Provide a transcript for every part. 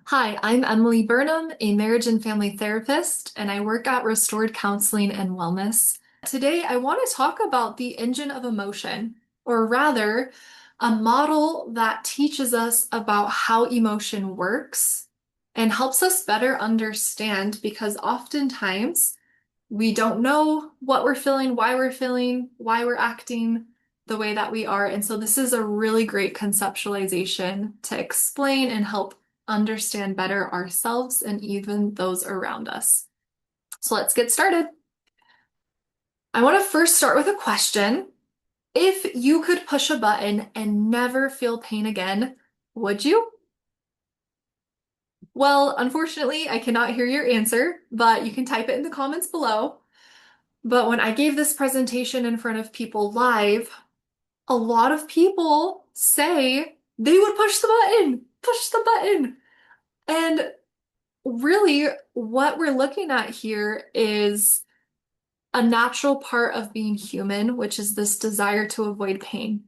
Hi, I'm Emily Burnham, a marriage and family therapist, and I work at Restored Counseling and Wellness. Today, I want to talk about the engine of emotion, or rather, a model that teaches us about how emotion works and helps us better understand because oftentimes we don't know what we're feeling, why we're acting the way that we are. And so this is a really great conceptualization to explain and help understand better ourselves and even those around us. So let's get started. I want to first start with a question. If you could push a button and never feel pain again, would you? Well, unfortunately, I cannot hear your answer, but you can type it in the comments below. But when I gave this presentation in front of people live, a lot of people say they would push the button. And really, what we're looking at here is a natural part of being human, which is this desire to avoid pain.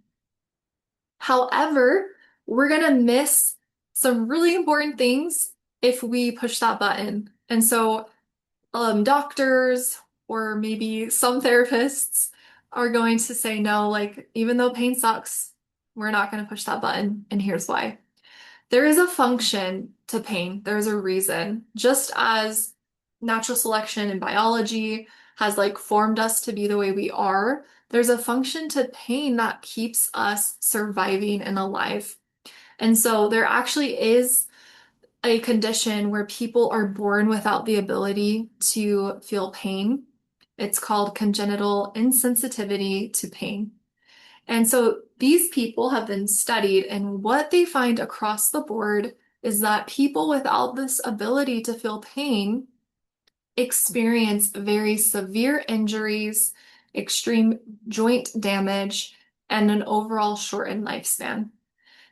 However, we're going to miss some really important things if we push that button. And so doctors or maybe some therapists are going to say no, like, even though pain sucks, we're not going to push that button. And here's why. There is a function to pain, there's a reason. Just as natural selection in biology has like formed us to be the way we are, there's a function to pain that keeps us surviving and alive. And so there actually is a condition where people are born without the ability to feel pain. It's called congenital insensitivity to pain. And so these people have been studied, and what they find across the board is that people without this ability to feel pain experience very severe injuries, extreme joint damage, and an overall shortened lifespan.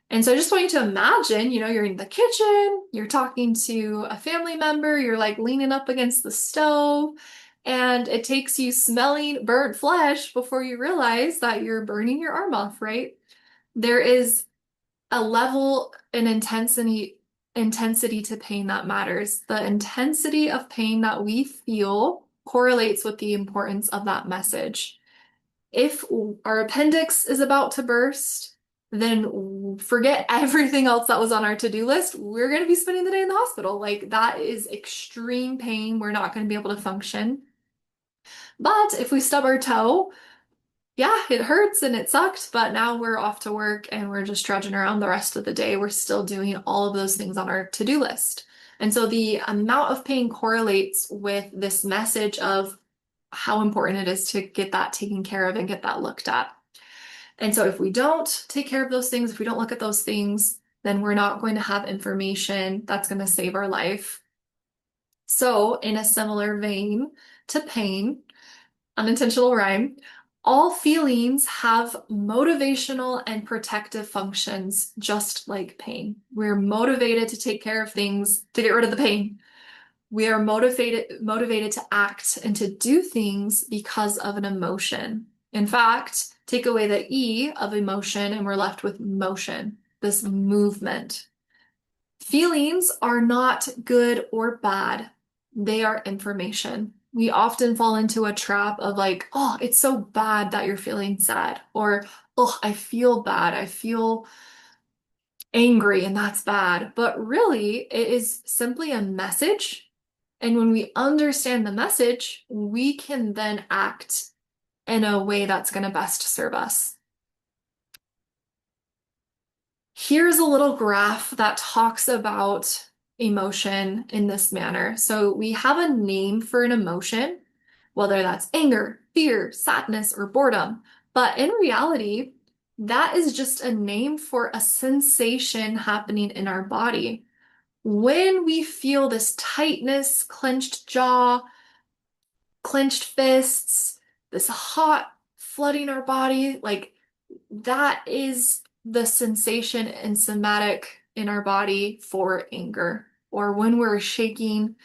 And so I just want you to imagine, you're in the kitchen, you're talking to a family member, you're like leaning up against the stove, and it takes you smelling burnt flesh before you realize that you're burning your arm off, right? There is a level and intensity to pain that matters. The intensity of pain that we feel correlates with the importance of that message. If our appendix is about to burst, then forget everything else that was on our to-do list. We're going to be spending the day in the hospital. Like, that is extreme pain. We're not going to be able to function. But if we stub our toe, yeah, it hurts and it sucked, but now we're off to work and we're just trudging around the rest of the day. We're still doing all of those things on our to-do list. And so the amount of pain correlates with this message of how important it is to get that taken care of and get that looked at. And so if we don't take care of those things, if we don't look at those things, then we're not going to have information that's going to save our life. So in a similar vein to pain, unintentional rhyme, all feelings have motivational and protective functions, just like pain. We're motivated to take care of things to get rid of the pain. We are motivated to act and to do things because of an emotion. In fact, take away the E of emotion and we're left with motion, this movement. Feelings are not good or bad. They are information. We often fall into a trap of like, oh, it's so bad that you're feeling sad, or oh, I feel bad. I feel angry and that's bad. But really, it is simply a message. And when we understand the message, we can then act in a way that's going to best serve us. Here's a little graph that talks about emotion in this manner. So we have a name for an emotion, whether that's anger, fear, sadness, or boredom. But in reality, that is just a name for a sensation happening in our body. When we feel this tightness, clenched jaw, clenched fists, this hot flooding our body, like that is the sensation and somatic in our body for anger. Or when we're shaking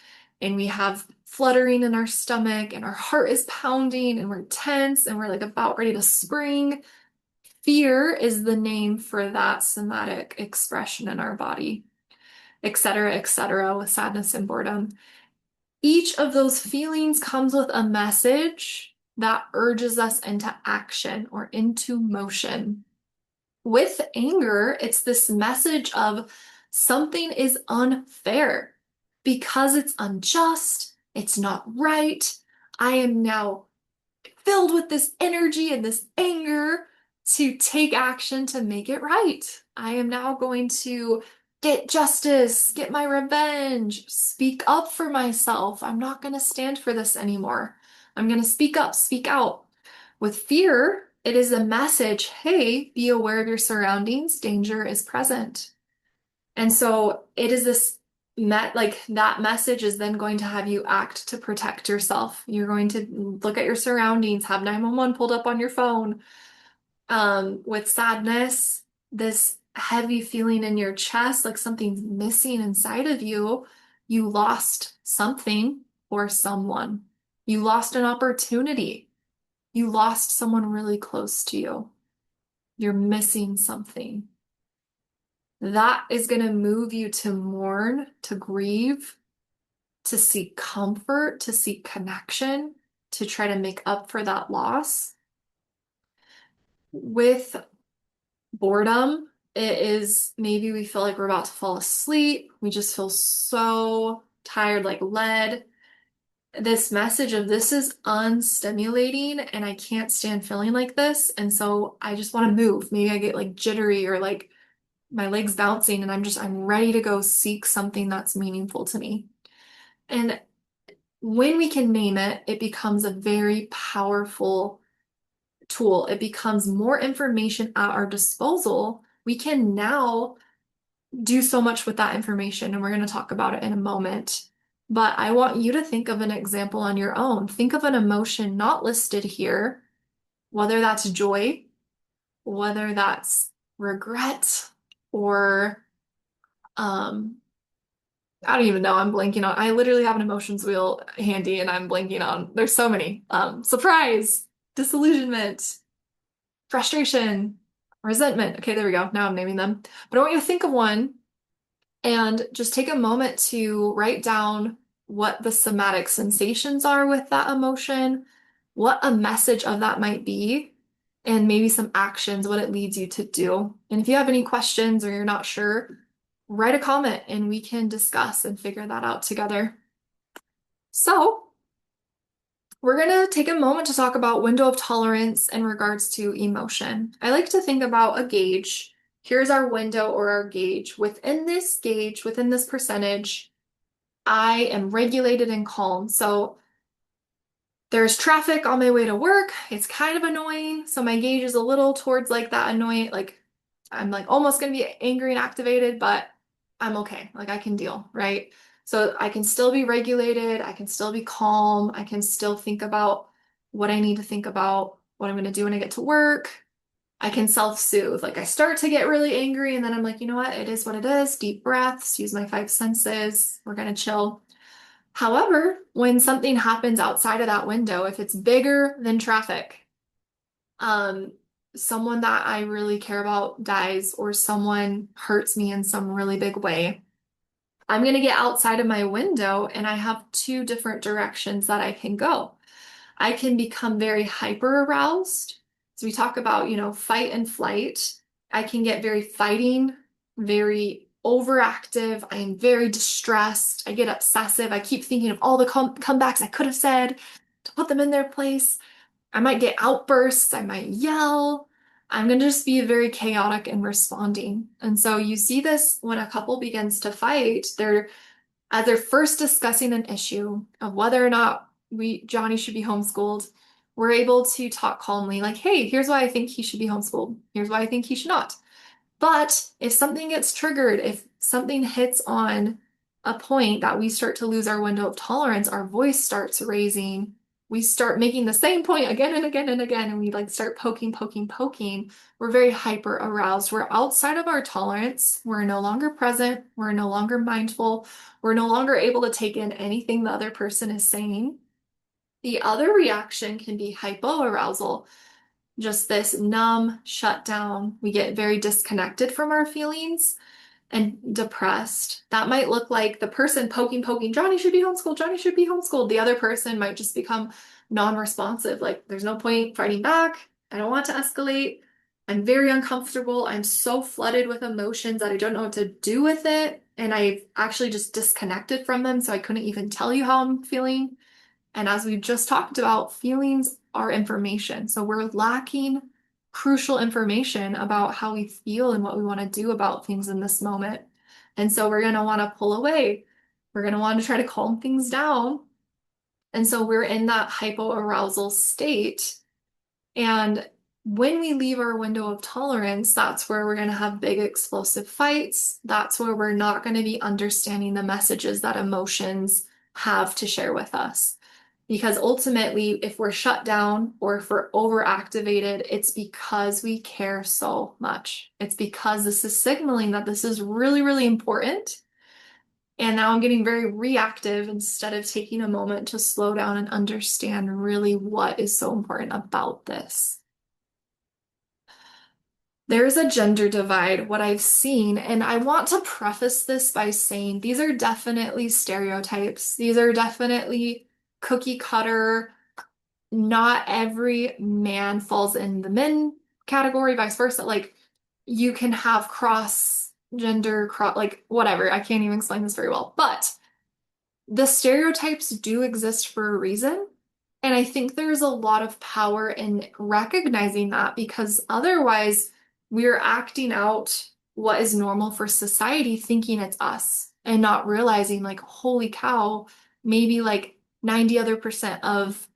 and we have fluttering in our stomach and our heart is pounding and we're tense and we're like about ready to spring. Fear is the name for that somatic expression in our body. etc., with sadness and boredom. Each of those feelings comes with a message that urges us into action or into motion. With anger, it's this message of something is unfair because it's unjust, it's not right. I am now filled with this energy and this anger to take action to make it right. I am now going to get justice, get my revenge, speak up for myself. I'm not going to stand for this anymore. I'm going to speak up, speak out. With fear, it is a message, hey, be aware of your surroundings, danger is present. And so it is this like that message is then going to have you act to protect yourself. You're going to look at your surroundings, have 911 pulled up on your phone. With sadness, this heavy feeling in your chest, like something's missing inside of you, you lost something or someone. You lost an opportunity. You lost someone really close to you. You're missing something. That is going to move you to mourn, to grieve, to seek comfort, to seek connection, to try to make up for that loss. With boredom, it is maybe we feel like we're about to fall asleep. We just feel so tired, like lead. This message of this is unstimulating and I can't stand feeling like this. And so I just want to move. Maybe I get like jittery or like my legs bouncing and I'm ready to go seek something that's meaningful to me. And when we can name it, it becomes a very powerful tool. It becomes more information at our disposal. We can now do so much with that information, and we're going to talk about it in a moment. But I want you to think of an example on your own. Think of an emotion not listed here, whether that's joy, whether that's regret, or um, I don't even know. I'm blanking on. I literally have an emotions wheel handy and I'm blanking on. There's so many. Surprise, disillusionment, frustration, resentment. Okay, there we go. Now I'm naming them. But I want you to think of one and just take a moment to write down what the somatic sensations are with that emotion, what a message of that might be, and maybe some actions, what it leads you to do. And if you have any questions or you're not sure, write a comment and we can discuss and figure that out together. So, we're going to take a moment to talk about window of tolerance in regards to emotion. I like to think about a gauge. Here's our window or our gauge. Within this gauge, within this percentage, I am regulated and calm. So there's traffic on my way to work. It's kind of annoying. So my gauge is a little towards like that annoying, like I'm like almost gonna be angry and activated, but I'm okay. Like I can deal, right? So I can still be regulated. I can still be calm. I can still think about what I need to think about, what I'm gonna do when I get to work. I can self-soothe. Like I start to get really angry and then I'm like, you know what? It is what it is. Deep breaths, use my five senses. We're gonna chill. However, when something happens outside of that window, if it's bigger than traffic, um, someone that I really care about dies or someone hurts me in some really big way, I'm going to get outside of my window and I have two different directions that I can go. I can become very hyper aroused. So we talk about, fight and flight. I can get very fighting, very overactive. I am very distressed. I get obsessive. I keep thinking of all the comebacks I could have said to put them in their place. I might get outbursts. I might yell. I'm going to just be very chaotic in responding. And so you see this when a couple begins to fight, as they're first discussing an issue of whether or not Johnny should be homeschooled, we're able to talk calmly, like, hey, here's why I think he should be homeschooled. Here's why I think he should not. But if something gets triggered, if something hits on a point that we start to lose our window of tolerance, our voice starts raising, we start making the same point again and again and again, and we like start poking, poking, poking. We're very hyper aroused. We're outside of our tolerance. We're no longer present. We're no longer mindful. We're no longer able to take in anything the other person is saying. The other reaction can be hypoarousal, just this numb shutdown. We get very disconnected from our feelings. and depressed, that might look like the person poking, Johnny should be homeschooled, Johnny should be homeschooled. The other person might just become non-responsive. Like, there's no point fighting back. I don't want to escalate. I'm very uncomfortable. I'm so flooded with emotions that I don't know what to do with it. And I've actually just disconnected from them, so I couldn't even tell you how I'm feeling. And as we just talked about, feelings are information. So we're lacking crucial information about how we feel and what we want to do about things in this moment. And so we're going to want to pull away. We're going to want to try to calm things down. And so we're in that hypoarousal state. And when we leave our window of tolerance, that's where we're going to have big explosive fights. That's where we're not going to be understanding the messages that emotions have to share with us. Because ultimately, if we're shut down or if we're overactivated, it's because we care so much. It's because this is signaling that this is really, really important. And now I'm getting very reactive instead of taking a moment to slow down and understand really what is so important about this. There's a gender divide, what I've seen, and I want to preface this by saying these are definitely stereotypes. These are definitely cookie cutter. Not every man falls in the men category, vice versa. Like, you can have cross gender, like whatever. I can't even explain this very well, but the stereotypes do exist for a reason. And I think there's a lot of power in recognizing that because otherwise we're acting out what is normal for society, thinking it's us and not realizing, like, holy cow, maybe like 90 other percent of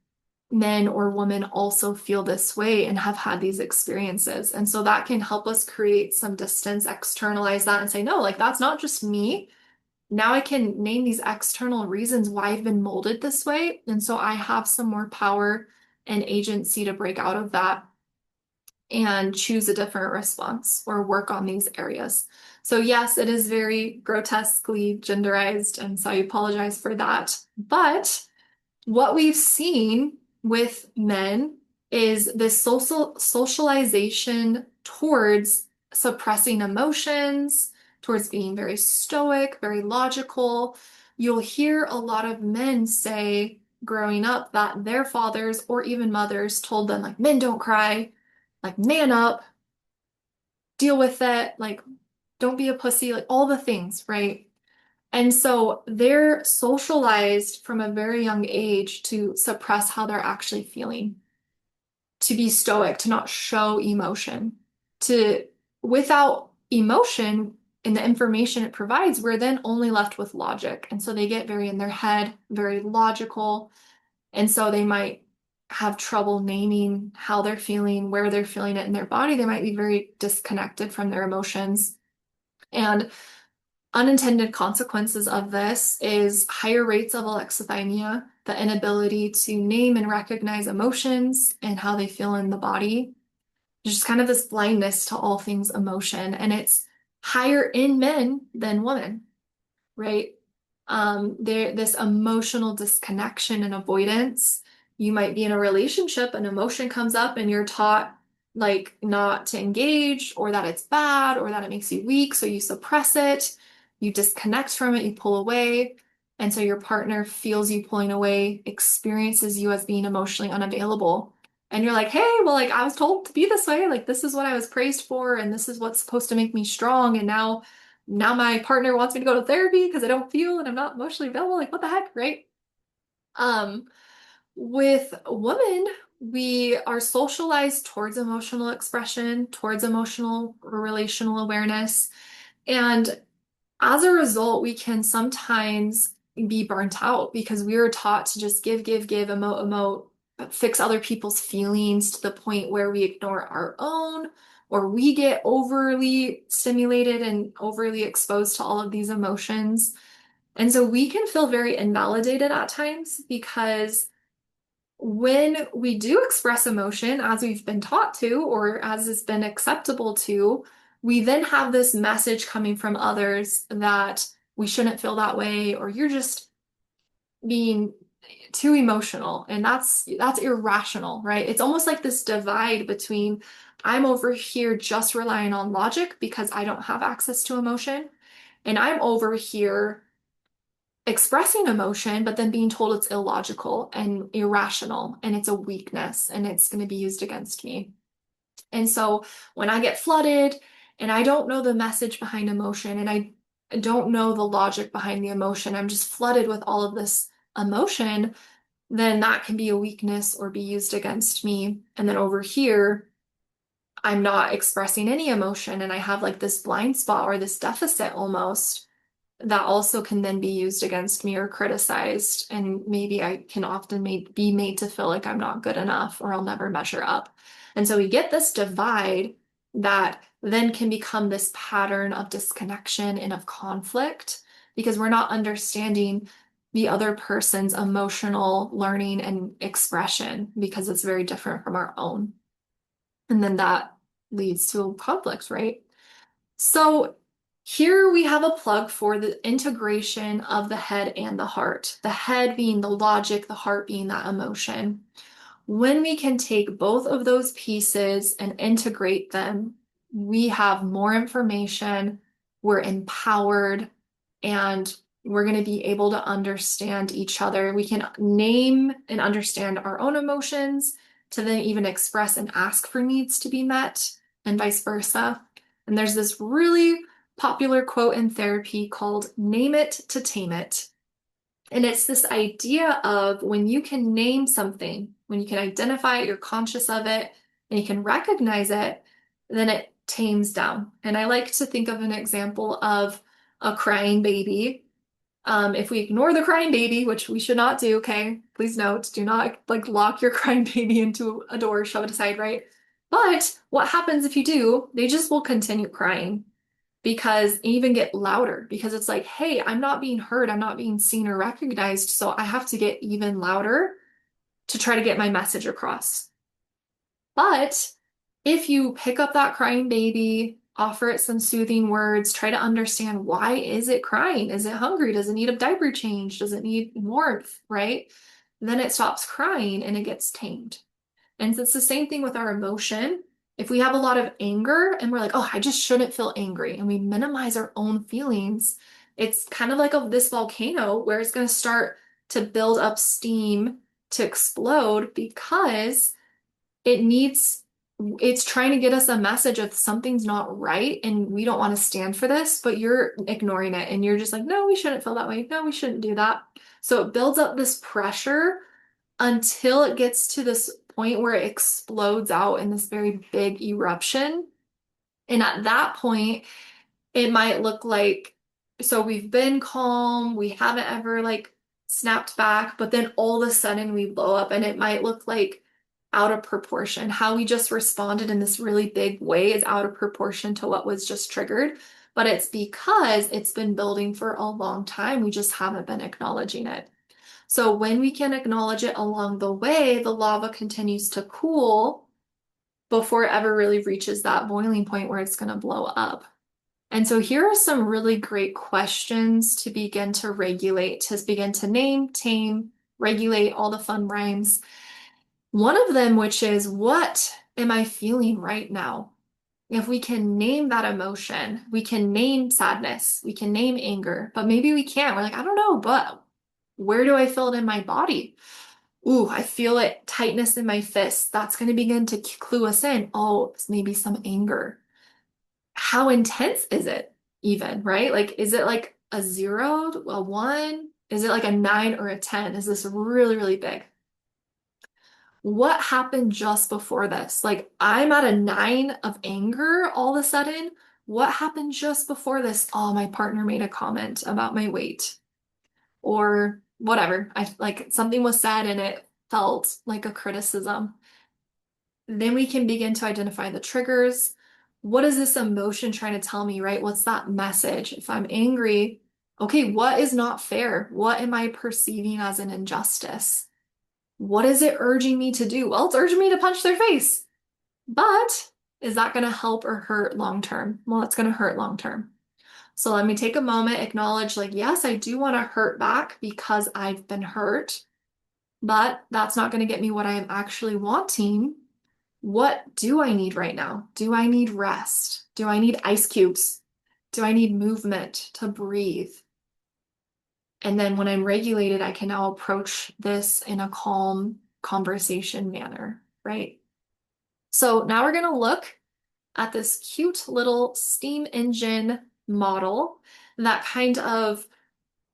men or women also feel this way and have had these experiences. And so that can help us create some distance, externalize that, and say, no, like, that's not just me. Now I can name these external reasons why I've been molded this way. And so I have some more power and agency to break out of that and choose a different response or work on these areas. So, yes, it is very grotesquely genderized. And so I apologize for that. But what we've seen with men is this socialization towards suppressing emotions, towards being very stoic, very logical. You'll hear a lot of men say growing up that their fathers or even mothers told them, like, men don't cry, like, man up, deal with it, like, don't be a pussy, like all the things, right? And so they're socialized from a very young age to suppress how they're actually feeling, to be stoic, to not show emotion, to without emotion and the information it provides, we're then only left with logic. And so they get very in their head, very logical. And so they might have trouble naming how they're feeling, where they're feeling it in their body. They might be very disconnected from their emotions. And unintended consequences of this is higher rates of alexithymia, the inability to name and recognize emotions and how they feel in the body. Just kind of this blindness to all things emotion. And it's higher in men than women, right? This emotional disconnection and avoidance. You might be in a relationship, an emotion comes up, and you're taught like not to engage, or that it's bad, or that it makes you weak, so you suppress it, you disconnect from it, you pull away. And so your partner feels you pulling away, experiences you as being emotionally unavailable. And you're like, hey, well, like, I was told to be this way, like, this is what I was praised for, and this is what's supposed to make me strong. And now my partner wants me to go to therapy because I don't feel and I'm not emotionally available. Like, what the heck, right? Um, with women, we are socialized towards emotional expression, towards emotional relational awareness. And as a result, we can sometimes be burnt out because we were taught to just give, emote, emote, but fix other people's feelings to the point where we ignore our own, or we get overly stimulated and overly exposed to all of these emotions. And so we can feel very invalidated at times because when we do express emotion as we've been taught to, or as it's been acceptable to, we then have this message coming from others that we shouldn't feel that way, or you're just being too emotional, and that's irrational, right? It's almost like this divide between I'm over here just relying on logic because I don't have access to emotion, And I'm over here expressing emotion, but then being told it's illogical and irrational and it's a weakness and it's going to be used against me. And so when I get flooded and I don't know the message behind emotion and I don't know the logic behind the emotion, I'm just flooded with all of this emotion, then that can be a weakness or be used against me. And then over here, I'm not expressing any emotion and I have like this blind spot or this deficit almost that also can then be used against me or criticized. And maybe I can often be made to feel like I'm not good enough or I'll never measure up. And so we get this divide that then can become this pattern of disconnection and of conflict because we're not understanding the other person's emotional learning and expression because it's very different from our own. And then that leads to conflict, right? So here we have a plug for the integration of the head and the heart. The head being the logic, the heart being that emotion. When we can take both of those pieces and integrate them, we have more information, we're empowered, and we're going to be able to understand each other. We can name and understand our own emotions to then even express and ask for needs to be met, and vice versa. And there's this really popular quote in therapy called name it to tame it. And it's this idea of when you can name something, when you can identify it, you're conscious of it, and you can recognize it, then it tames down. And I like to think of an example of a crying baby. If we ignore the crying baby, which we should not do, okay? Please note, do not like lock your crying baby into a door, shove it aside, right? But what happens if you do? They just will continue crying because even get louder because it's like, hey, I'm not being heard, I'm not being seen or recognized, so I have to get even louder to try to get my message across. But if you pick up that crying baby, offer it some soothing words, try to understand why is it crying? Is it hungry? Does it need a diaper change? Does it need warmth, right? Then it stops crying and it gets tamed. And it's the same thing with our emotion. If we have a lot of anger and we're like, oh, I just shouldn't feel angry, and we minimize our own feelings, it's kind of like this volcano where it's going to start to build up steam to explode because it needs, it's trying to get us a message of something's not right and we don't want to stand for this, but you're ignoring it and you're just like, no, we shouldn't feel that way. No, we shouldn't do that. So it builds up this pressure until it gets to this point where it explodes out in this very big eruption. And at that point, it might look like, so we've been calm, we haven't ever like snapped back, but then all of a sudden we blow up and it might look like out of proportion. How we just responded in this really big way is out of proportion to what was just triggered. But it's because it's been building for a long time. We just haven't been acknowledging it. So when we can acknowledge it along the way, the lava continues to cool before it ever really reaches that boiling point where it's going to blow up. And so here are some really great questions to begin to regulate, to begin to name, tame, regulate, all the fun rhymes. One of them, which is, what am I feeling right now? If we can name that emotion, we can name sadness, we can name anger, but maybe we can't. We're like, I don't know, but where do I feel it in my body? Ooh, I feel it, tightness in my fist. That's going to begin to clue us in. Oh, it's maybe some anger. How intense is it even, right? Like, is it like a 0, a 1? Is it like a 9 or a 10? Is this really, really big? What happened just before this? Like, I'm at a 9 of anger all of a sudden. What happened just before this? Oh, my partner made a comment about my weight or whatever. I like something was said and it felt like a criticism. Then we can begin to identify the triggers. What is this emotion trying to tell me, right? What's that message? If I'm angry, okay, what is not fair? What am I perceiving as an injustice? What is it urging me to do? Well, it's urging me to punch their face. But is that going to help or hurt long term? Well, it's going to hurt long term. So let me take a moment, acknowledge, like, yes, I do want to hurt back because I've been hurt, but that's not going to get me what I am actually wanting. What do I need right now? Do I need rest? Do I need ice cubes? Do I need movement to breathe? And then when I'm regulated, I can now approach this in a calm conversation manner, right? So now we're going to look at this cute little steam engine model that kind of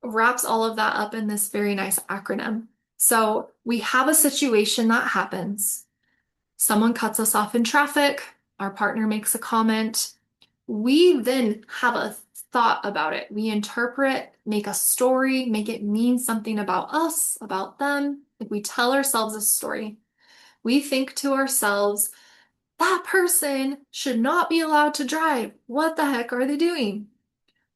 wraps all of that up in this very nice acronym. So we have a situation that happens. Someone cuts us off in traffic, our partner makes a comment. We then have a thought about it. We interpret, make a story, make it mean something about us, about them. Like we tell ourselves a story. We think to ourselves, that person should not be allowed to drive. What the heck are they doing?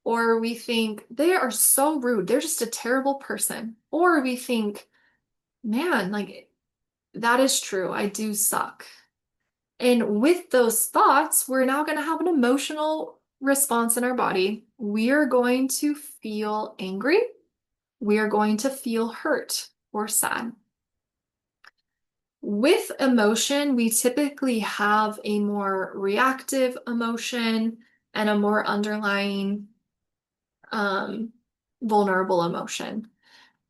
Or we think they are so rude. They're just a terrible person. Or we think, man, like that is true. I do suck. And with those thoughts, we're now going to have an emotional response in our body. We are going to feel angry. We are going to feel hurt or sad. With emotion, we typically have a more reactive emotion and a more underlying um, vulnerable emotion.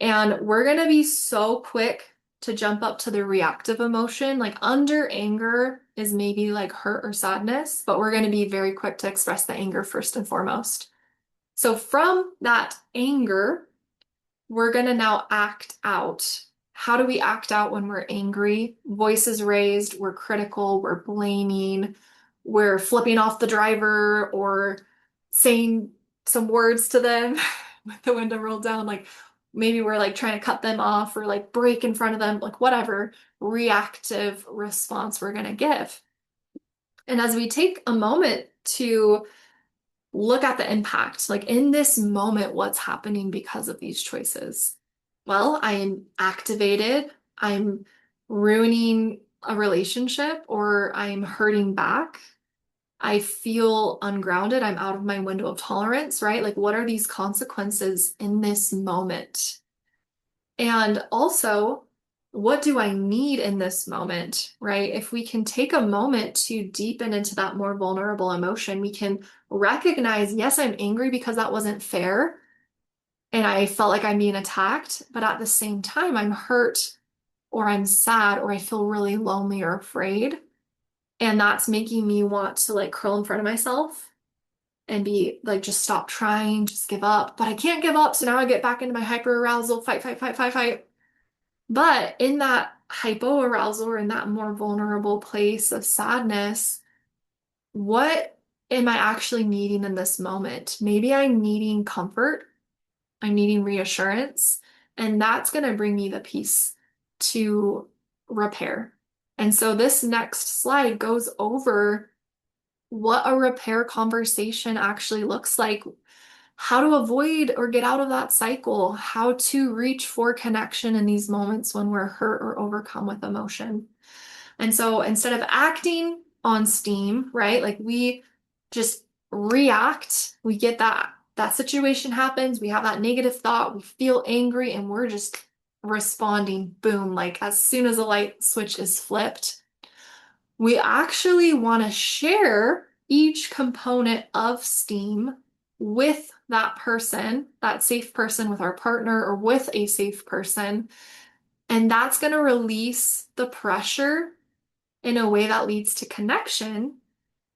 And we're going to be so quick to jump up to the reactive emotion. Like under anger is maybe like hurt or sadness, but we're going to be very quick to express the anger first and foremost. So from that anger, we're going to now act out. How do we act out when we're angry? Voices raised, we're critical, we're blaming, we're flipping off the driver or saying some words to them with the window rolled down. Like maybe we're like trying to cut them off or like break in front of them, like whatever reactive response we're going to give. And as we take a moment to look at the impact, like in this moment, what's happening because of these choices? Well, I am activated, I'm ruining a relationship, or I'm hurting back. I feel ungrounded, I'm out of my window of tolerance, right? Like, what are these consequences in this moment? And also, what do I need in this moment, right? If we can take a moment to deepen into that more vulnerable emotion, we can recognize, yes, I'm angry because that wasn't fair and I felt like I'm being attacked, but at the same time, I'm hurt or I'm sad or I feel really lonely or afraid. And that's making me want to like curl in front of myself and be like, just stop trying, just give up. But I can't give up. So now I get back into my hyper arousal, fight, fight, fight, fight, fight. But in that hypoarousal or in that more vulnerable place of sadness, what am I actually needing in this moment? Maybe I'm needing comfort, I'm needing reassurance, and that's going to bring me the peace to repair. And so this next slide goes over what a repair conversation actually looks like, how to avoid or get out of that cycle, how to reach for connection in these moments when we're hurt or overcome with emotion. And so instead of acting on steam, right? Like we just react, we get that situation happens, we have that negative thought, we feel angry and we're just responding boom, like as soon as a light switch is flipped. We actually want to share each component of STEAM with that person, that safe person with our partner or with a safe person. And that's going to release the pressure in a way that leads to connection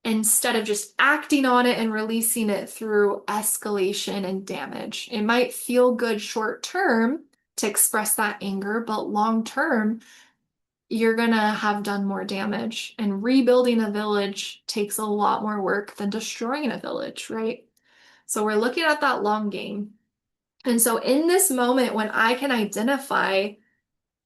instead of just acting on it and releasing it through escalation and damage. It might feel good short term to express that anger, but long term, you're gonna have done more damage. And rebuilding a village takes a lot more work than destroying a village, right? So we're looking at that long game. And so in this moment, when I can identify,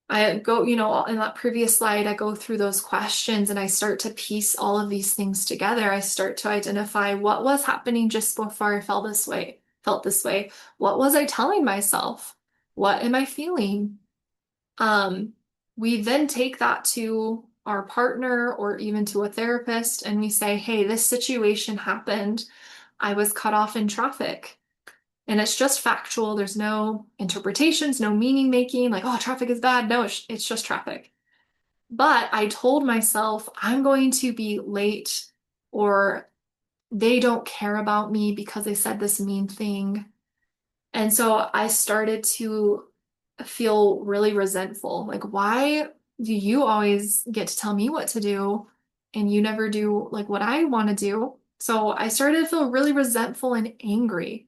I go, in that previous slide, I go through those questions and I start to piece all of these things together. I start to identify what was happening just before I felt this way. What was I telling myself? What am I feeling? Um, we then take that to our partner or even to a therapist and we say, hey, this situation happened. I was cut off in traffic. And it's just factual. There's no interpretations, no meaning making, like, oh, traffic is bad. No, it's just traffic. But I told myself I'm going to be late or they don't care about me because they said this mean thing. And so I started to feel really resentful. Like, why do you always get to tell me what to do and you never do like what I want to do? So I started to feel really resentful and angry.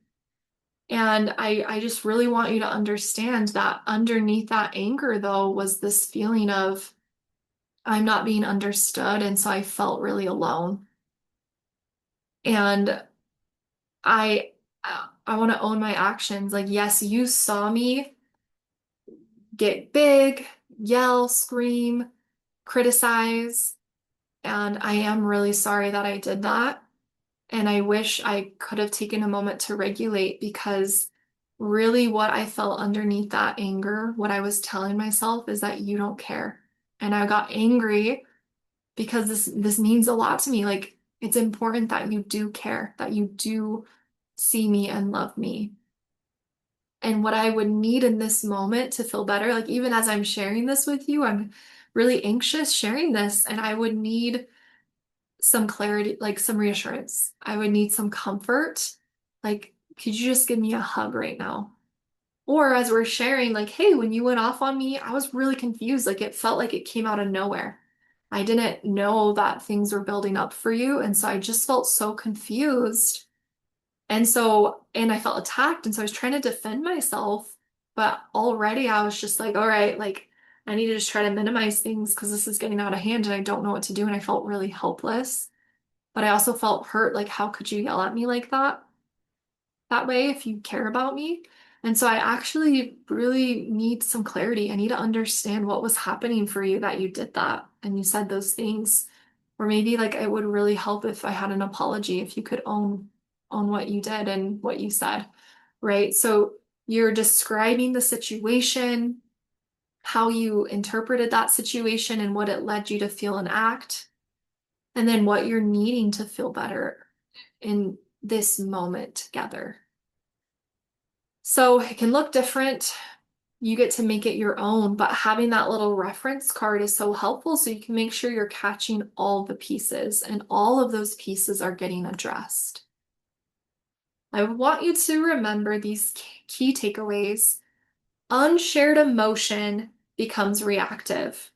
And I just really want you to understand that underneath that anger, though, was this feeling of I'm not being understood. And so I felt really alone. And I want to own my actions. Like, yes, you saw me get big, yell, scream, criticize, and I am really sorry that I did that. And I wish I could have taken a moment to regulate because really what I felt underneath that anger, what I was telling myself is that you don't care. And I got angry because this means a lot to me. Like it's important that you do care, that you do see me and love me. And what I would need in this moment to feel better, like even as I'm sharing this with you, I'm really anxious sharing this, and I would need some clarity, like some reassurance. I would need some comfort. Like, could you just give me a hug right now? Or as we're sharing, like, hey, when you went off on me, I was really confused. Like, it felt like it came out of nowhere. I didn't know that things were building up for you. And so I just felt so confused. And I felt attacked. And so I was trying to defend myself. But already I was just like, all right, like, I need to just try to minimize things because this is getting out of hand and I don't know what to do. And I felt really helpless. But I also felt hurt. Like, how could you yell at me like that way if you care about me? And so I actually really need some clarity. I need to understand what was happening for you that you did that and you said those things. Or maybe like it would really help if I had an apology, if you could own what you did and what you said, right? So you're describing the situation, how you interpreted that situation and what it led you to feel and act, and then what you're needing to feel better in this moment together. So it can look different. You get to make it your own, but having that little reference card is so helpful so you can make sure you're catching all the pieces and all of those pieces are getting addressed. I want you to remember these key takeaways. Unshared emotion becomes reactive.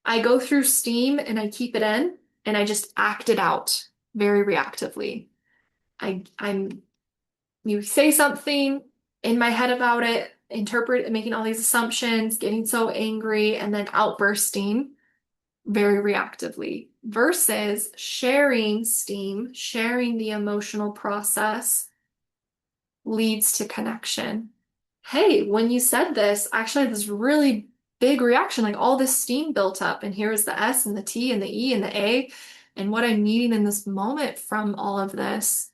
I go through steam and I keep it in and I just act it out very reactively. I'm you say something in my head about it, interpret making all these assumptions, getting so angry, and then outbursting very reactively versus sharing steam, sharing the emotional process leads to connection. Hey, when you said this, actually I had this really big reaction, like all this steam built up, and here is the S and the T and the E and the A. And what I'm needing in this moment from all of this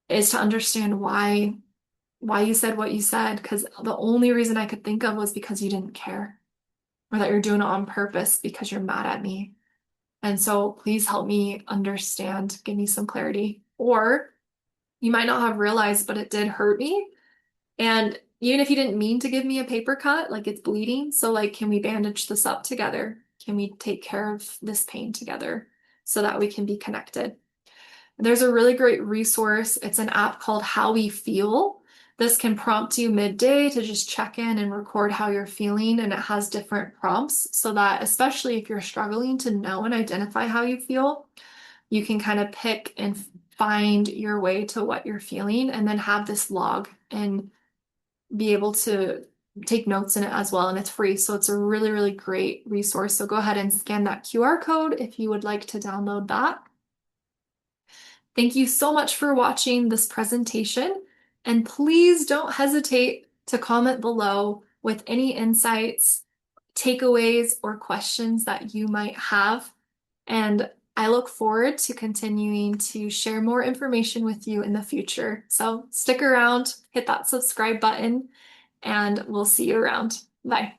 is to understand why you said what you said, because the only reason I could think of was because you didn't care, or that you're doing it on purpose because you're mad at me. And so please help me understand, give me some clarity. Or you might not have realized, but it did hurt me. And even if you didn't mean to give me a paper cut, like it's bleeding. So like, can we bandage this up together? Can we take care of this pain together so that we can be connected? There's a really great resource. It's an app called How We Feel. This can prompt you midday to just check in and record how you're feeling, and it has different prompts so that, especially if you're struggling to know and identify how you feel, you can kind of pick and find your way to what you're feeling and then have this log and be able to take notes in it as well. And it's free. So it's a really, really great resource. So go ahead and scan that QR code if you would like to download that. Thank you so much for watching this presentation, and please don't hesitate to comment below with any insights, takeaways, or questions that you might have. And I look forward to continuing to share more information with you in the future. So stick around, hit that subscribe button, and we'll see you around. Bye.